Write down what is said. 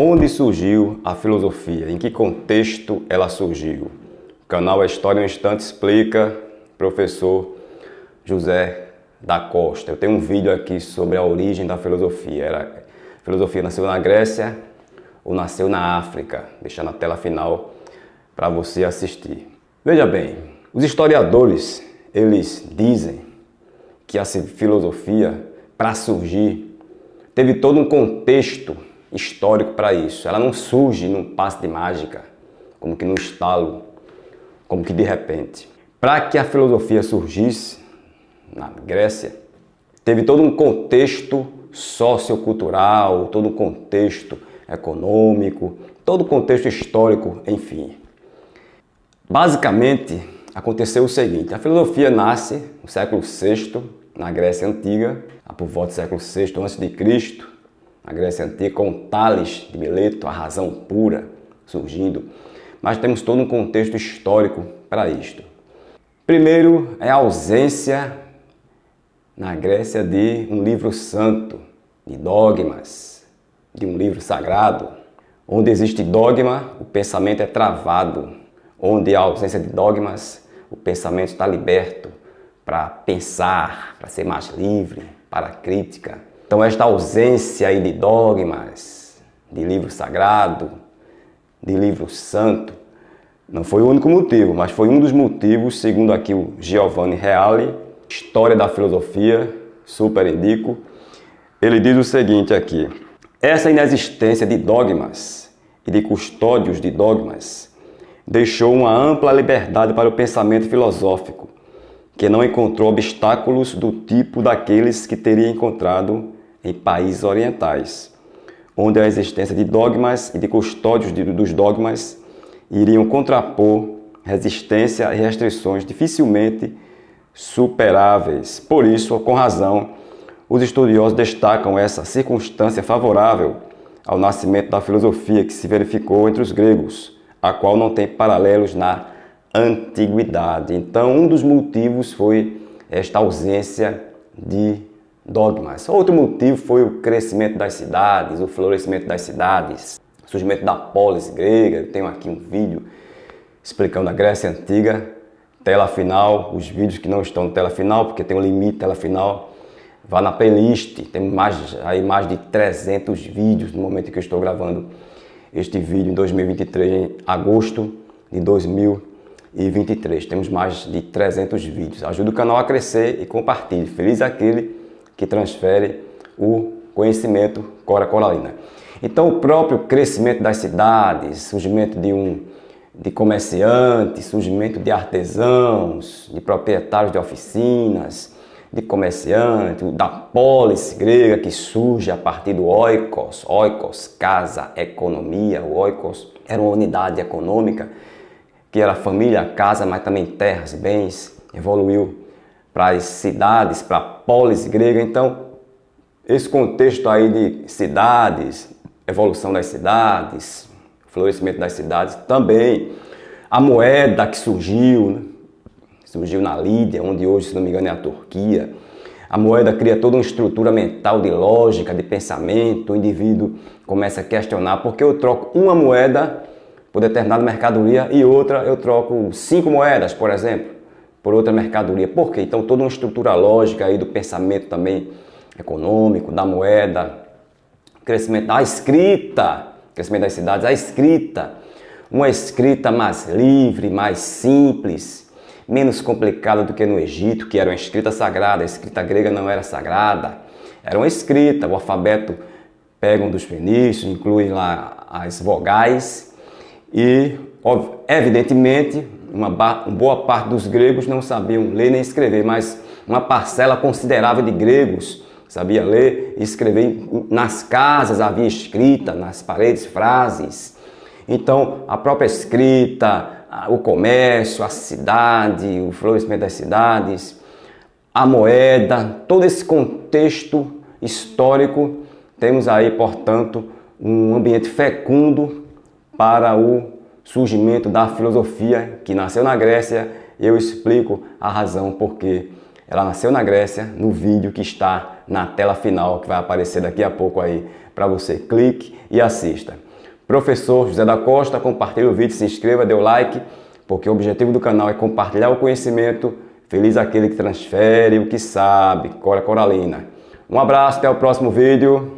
Onde surgiu a filosofia? Em que contexto ela surgiu? O canal A História em um Instante explica, professor José da Costa. Eu tenho um vídeo aqui sobre a origem da filosofia. A filosofia nasceu na Grécia ou nasceu na África? Deixar na tela final para você assistir. Veja bem, os historiadores, eles dizem que a filosofia, para surgir, teve todo um contexto histórico para isso. Ela não surge num passe de mágica, como que num estalo, como que de repente. Para que a filosofia surgisse na Grécia, teve todo um contexto sociocultural, todo um contexto econômico, todo o contexto histórico, enfim. Basicamente, aconteceu o seguinte: a filosofia nasce no século VI, na Grécia Antiga, por volta do século VI a.C., na Grécia Antiga, com Tales de Mileto, a razão pura surgindo. Mas temos todo um contexto histórico para isto. Primeiro é a ausência na Grécia de um livro santo, de dogmas, de um livro sagrado. Onde existe dogma, o pensamento é travado. Onde há ausência de dogmas, o pensamento está liberto para pensar, para ser mais livre, para a crítica. Então esta ausência aí de dogmas, de livro sagrado, de livro santo, não foi o único motivo, mas foi um dos motivos, segundo aqui o Giovanni Reale, História da Filosofia, super indico. Ele diz o seguinte aqui: essa inexistência de dogmas e de custódios de dogmas deixou uma ampla liberdade para o pensamento filosófico, que não encontrou obstáculos do tipo daqueles que teria encontrado em países orientais, onde a existência de dogmas e de custódios dos dogmas iriam contrapor resistência e restrições dificilmente superáveis. Por isso, com razão, os estudiosos destacam essa circunstância favorável ao nascimento da filosofia que se verificou entre os gregos, a qual não tem paralelos na antiguidade. Então, um dos motivos foi esta ausência de dogmas. Outro motivo foi o crescimento das cidades, o florescimento das cidades, o surgimento da polis grega. Eu tenho aqui um vídeo explicando a Grécia Antiga, tela final, os vídeos que não estão na tela final, porque tem um limite tela final, vá na playlist, tem mais de 300 vídeos no momento em que eu estou gravando este vídeo em 2023, em agosto de 2023. Temos mais de 300 vídeos. Ajude o canal a crescer e compartilhe. Feliz aquele que transfere o conhecimento Cora Coralina. Então, o próprio crescimento das cidades, surgimento de comerciantes, surgimento de artesãos, de proprietários de oficinas, de comerciantes, da polis grega que surge a partir do oikos. Oikos, casa, economia. O oikos era uma unidade econômica que era família, casa, mas também terras, bens. Evoluiu para as cidades, para a polis grega. Então, esse contexto aí de cidades, evolução das cidades, florescimento das cidades, também a moeda que surgiu na Lídia, onde hoje, se não me engano, é a Turquia. A moeda cria toda uma estrutura mental de lógica, de pensamento. O indivíduo começa a questionar: por que eu troco uma moeda por determinada mercadoria e outra eu troco 5 moedas, por exemplo, por outra mercadoria? Por quê? Então, toda uma estrutura lógica aí do pensamento também econômico, da moeda, crescimento da escrita, crescimento das cidades, a escrita, uma escrita mais livre, mais simples, menos complicada do que no Egito, que era uma escrita sagrada. A escrita grega não era sagrada, era uma escrita. O alfabeto pegam dos fenícios, incluem lá as vogais e, evidentemente, uma boa parte dos gregos não sabiam ler nem escrever, mas uma parcela considerável de gregos sabia ler e escrever. Nas casas havia escrita, nas paredes, frases. Então, a própria escrita, o comércio, a cidade, o florescimento das cidades, a moeda, todo esse contexto histórico, temos aí, portanto, um ambiente fecundo para o surgimento da filosofia, que nasceu na Grécia. Eu explico a razão porque ela nasceu na Grécia no vídeo que está na tela final, que vai aparecer daqui a pouco aí para você. Clique e assista. Professor José da Costa, compartilhe o vídeo, se inscreva, dê o like, porque o objetivo do canal é compartilhar o conhecimento. Feliz aquele que transfere o que sabe. Cora Coralina. Um abraço, até o próximo vídeo.